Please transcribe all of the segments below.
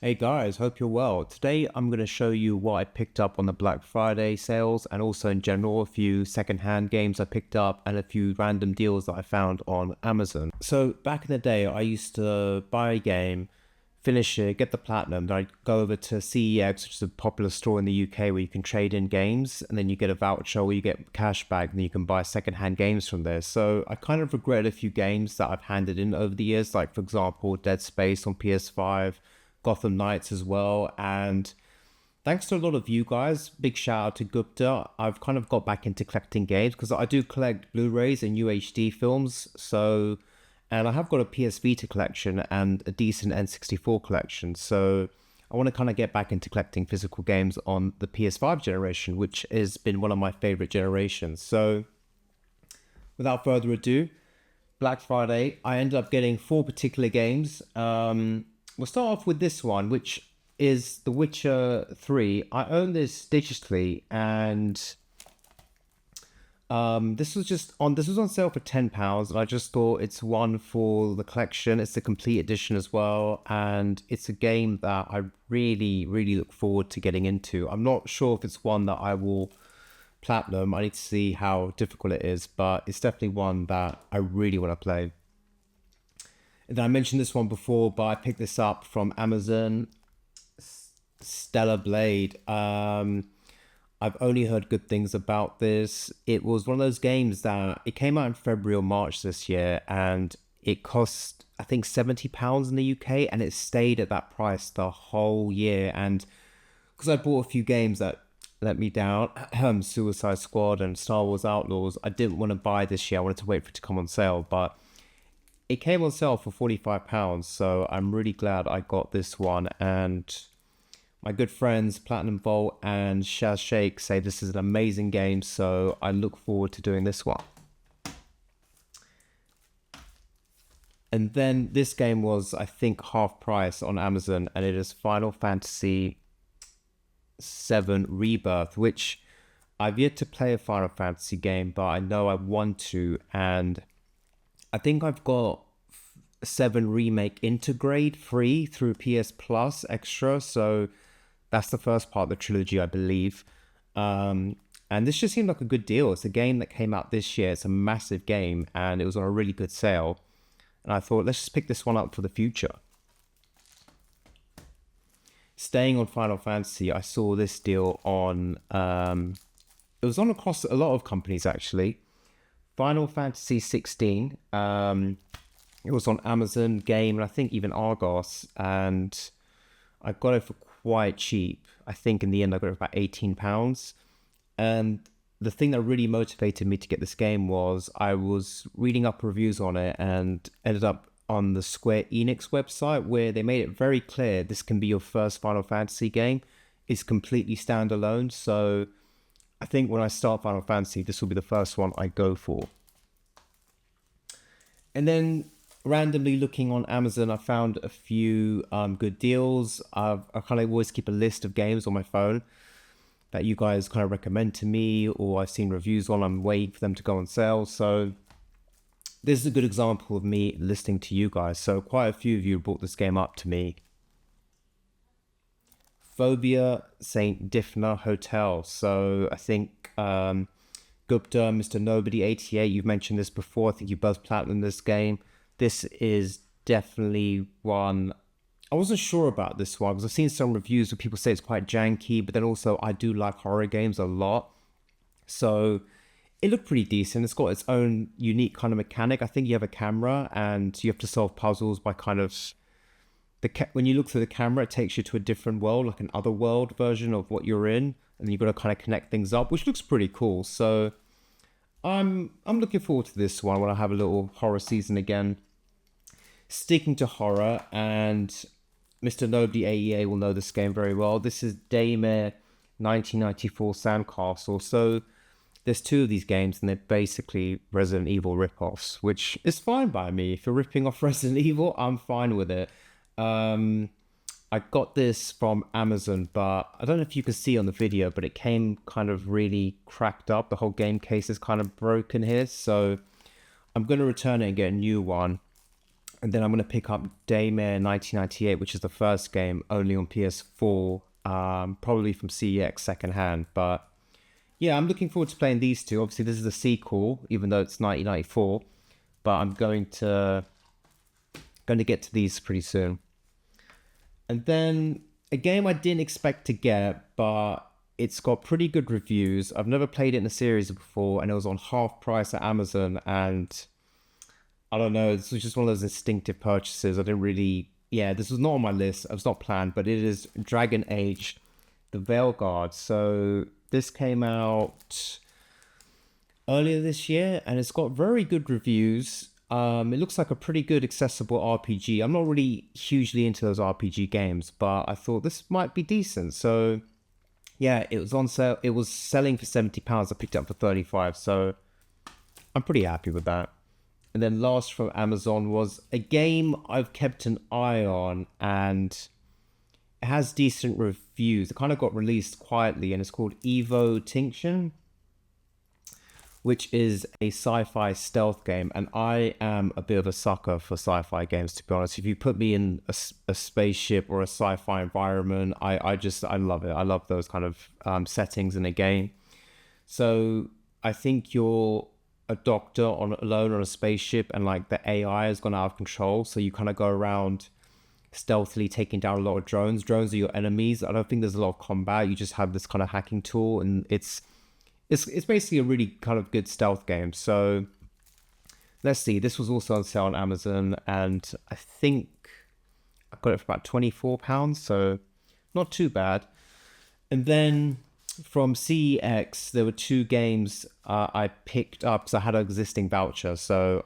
Hey guys, hope you're well. Today I'm going to show you what I picked up on the Black Friday sales and also in general a few secondhand games I picked up and a few random deals that I found on Amazon. So back in the day I used to buy a game, finish it, get the platinum, then I'd go over to CEX, which is a popular store in the UK where you can trade in games and then you get a voucher or you get cash back and then you can buy secondhand games from there. So I kind of regret a few games that I've handed in over the years, like for example Dead Space on PS5, Gotham Knights as well. And thanks to a lot of you guys, big shout out to Gupta. I've kind of got back into collecting games because I do collect Blu-rays and UHD films. And I have got a PS Vita collection and a decent N64 collection. So I want to kind of get back into collecting physical games on the PS5 generation, which has been one of my favorite generations. So without further ado, Black Friday, I ended up getting four particular games. We'll start off with this one, which is The Witcher 3. I own this digitally, and this was on sale for £10, and I just thought it's one for the collection. It's the complete edition as well, and it's a game that I really, really look forward to getting into. I'm not sure if it's one that I will platinum. I need to see how difficult it is, but it's definitely one that I really want to play. And then I mentioned this one before, but I picked this up from Amazon. Stellar Blade. I've only heard good things about this. It was one of those games that it came out in February or March this year, and it cost I think £70 in the UK, and it stayed at that price the whole year. And because I bought a few games that let me down, Suicide Squad and Star Wars Outlaws, I didn't want to buy this year. I wanted to wait for it to come on sale, but it came on sale for £45, so I'm really glad I got this one. And my good friends Platinum Vault and Shaz Sheikh say this is an amazing game, so I look forward to doing this one. And then this game was, I think, half price on Amazon, and it is Final Fantasy VII Rebirth, which I've yet to play a Final Fantasy game, but I know I want to, and I think I've got 7 Remake Intergrade free through PS Plus Extra, so that's the first part of the trilogy, I believe. And this just seemed like a good deal. It's a game that came out this year. It's a massive game, and it was on a really good sale. And I thought, let's just pick this one up for the future. Staying on Final Fantasy, I saw this deal on... it was on across a lot of companies, actually. Final Fantasy 16. It was on Amazon Game, and I think even Argos. And I got it for quite cheap. I think in the end I got it for about £18. And the thing that really motivated me to get this game was I was reading up reviews on it and ended up on the Square Enix website, where they made it very clear this can be your first Final Fantasy game. It's completely standalone. So I think when I start Final Fantasy, this will be the first one I go for. And then randomly looking on Amazon, I found a few good deals. I kind of always keep a list of games on my phone that you guys kind of recommend to me, or I've seen reviews on. I'm waiting for them to go on sale. So this is a good example of me listening to you guys. So quite a few of you brought this game up to me. Phobia St. Difna Hotel. So I think Gupta, Mr. Nobody 88, you've mentioned this before. I think you both platinumed this game. This is definitely one. I wasn't sure about this one because I've seen some reviews where people say it's quite janky, but then also I do like horror games a lot. So it looked pretty decent. It's got its own unique kind of mechanic. I think you have a camera and you have to solve puzzles by kind of when you look through the camera, it takes you to a different world, like an other world version of what you're in, and you've got to kind of connect things up, which looks pretty cool. So I'm looking forward to this one when I have a little horror season again. Sticking to horror, and Mr. Nobody AEA will know this game very well. This is Daymare 1994 Sandcastle. So there's two of these games, and they're basically Resident Evil rip-offs, which is fine by me. If you're ripping off Resident Evil, I'm fine with it. I got this from Amazon, but I don't know if you can see on the video, but it came kind of really cracked up. The whole game case is kind of broken here, so I'm going to return it and get a new one. And then I'm going to pick up Daymare 1998, which is the first game, only on PS4, probably from CEX secondhand. But yeah, I'm looking forward to playing these two. Obviously, this is a sequel, even though it's 1994. But I'm going to get to these pretty soon. And then a game I didn't expect to get, but it's got pretty good reviews. I've never played it in a series before, and it was on half price at Amazon. And I don't know, this was just one of those instinctive purchases. I didn't really, yeah, this was not on my list. It was not planned, but it is Dragon Age, the Veilguard. So this came out earlier this year, and it's got very good reviews. It looks like a pretty good accessible RPG. I'm not really hugely into those RPG games, but I thought this might be decent. So yeah, it was on sale. It was selling for £70. I picked it up for 35, so I'm pretty happy with that. And then last from Amazon was a game I've kept an eye on, and it has decent reviews. It kind of got released quietly, and it's called Evo Tinction, which is a sci-fi stealth game. And I am a bit of a sucker for sci-fi games, to be honest. If you put me in a spaceship or a sci-fi environment, I love it. I love those kind of settings in a game. So I think you're a doctor alone on a spaceship, and like the AI has gone out of control. So you kind of go around stealthily taking down a lot of drones. Drones are your enemies. I don't think there's a lot of combat. You just have this kind of hacking tool, and it's basically a really kind of good stealth game. So let's see. This was also on sale on Amazon, and I think I got it for about £24, so not too bad. And then from CEX, there were two games I picked up because I had an existing voucher. So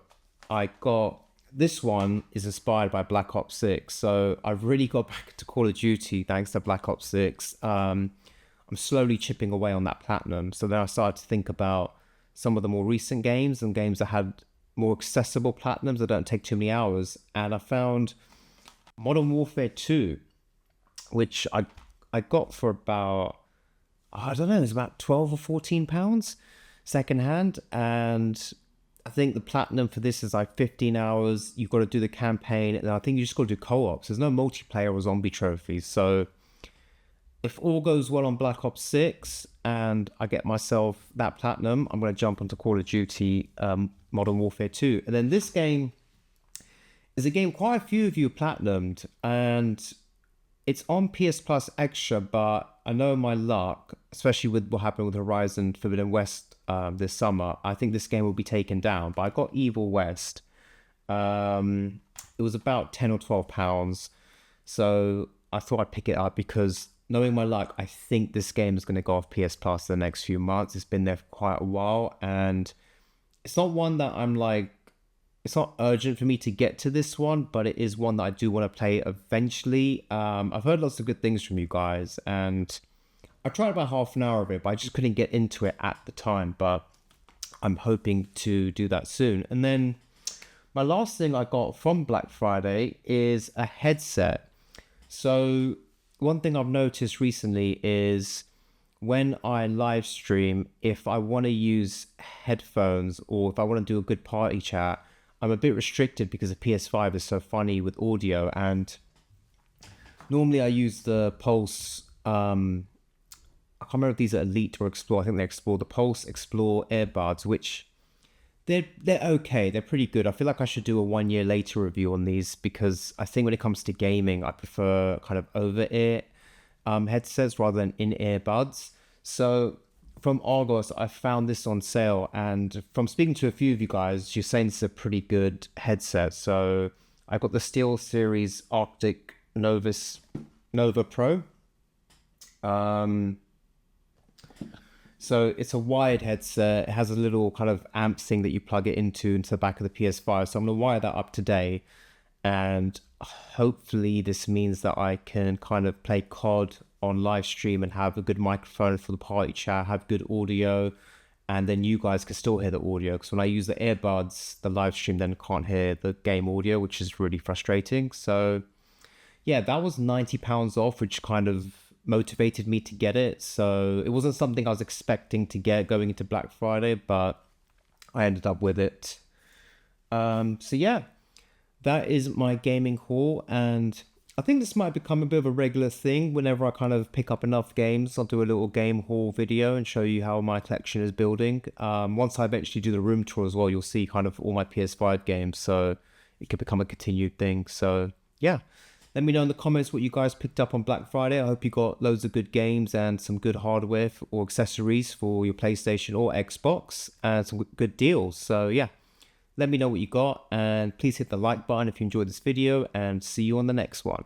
I got, this one is inspired by Black Ops 6. So I've really got back to Call of Duty thanks to Black Ops 6. I'm slowly chipping away on that platinum. So then I started to think about some of the more recent games and games that had more accessible platinums that don't take too many hours. And I found Modern Warfare 2, which I got for about, I don't know, it's about £12 or £14 secondhand. And I think the platinum for this is like 15 hours. You've got to do the campaign, and I think you just got to do co-ops. There's no multiplayer or zombie trophies. So if all goes well on Black Ops 6 and I get myself that platinum, I'm going to jump onto Call of Duty Modern Warfare 2. And then this game is a game quite a few of you platinumed, and it's on PS Plus Extra, but I know my luck, especially with what happened with Horizon Forbidden West this summer, I think this game will be taken down. But I got Evil West. It was about £10 or £12. So I thought I'd pick it up because, knowing my luck, I think this game is going to go off PS Plus the next few months. It's been there for quite a while, and it's not one that I'm like, it's not urgent for me to get to this one, but it is one that I do want to play eventually. I've heard lots of good things from you guys, and I tried about half an hour of it, but I just couldn't get into it at the time. But I'm hoping to do that soon. And then my last thing I got from Black Friday is a headset. So one thing I've noticed recently is when I live stream, if I want to use headphones or if I want to do a good party chat, I'm a bit restricted because the PS5 is so funny with audio. And normally I use the Pulse, I can't remember if these are Elite or Explore. I think they're Explore. The Pulse Explore earbuds, which they're okay. They're pretty good. I feel like I should do a 1 year later review on these because I think when it comes to gaming, I prefer kind of over-ear headsets rather than in-ear buds. So from Argos, I found this on sale, and from speaking to a few of you guys, you're saying it's a pretty good headset. So I got the SteelSeries Arctic Nova Pro. So it's a wired headset. It has a little kind of amp thing that you plug it into the back of the PS5. So I'm going to wire that up today. And hopefully this means that I can kind of play COD on live stream and have a good microphone for the party chat, have good audio. And then you guys can still hear the audio. Because when I use the earbuds, the live stream then can't hear the game audio, which is really frustrating. So yeah, that was £90 off, which kind of motivated me to get it. So it wasn't something I was expecting to get going into Black Friday, but I ended up with it. So yeah, that is my gaming haul, and I think this might become a bit of a regular thing. Whenever I kind of pick up enough games, I'll do a little game haul video and show you how my collection is building. Once I eventually do the room tour as well, you'll see kind of all my PS5 games, so it could become a continued thing. So yeah, let me know in the comments what you guys picked up on Black Friday. I hope you got loads of good games and some good hardware or accessories for your PlayStation or Xbox, and some good deals. So yeah, let me know what you got, and please hit the like button if you enjoyed this video, and see you on the next one.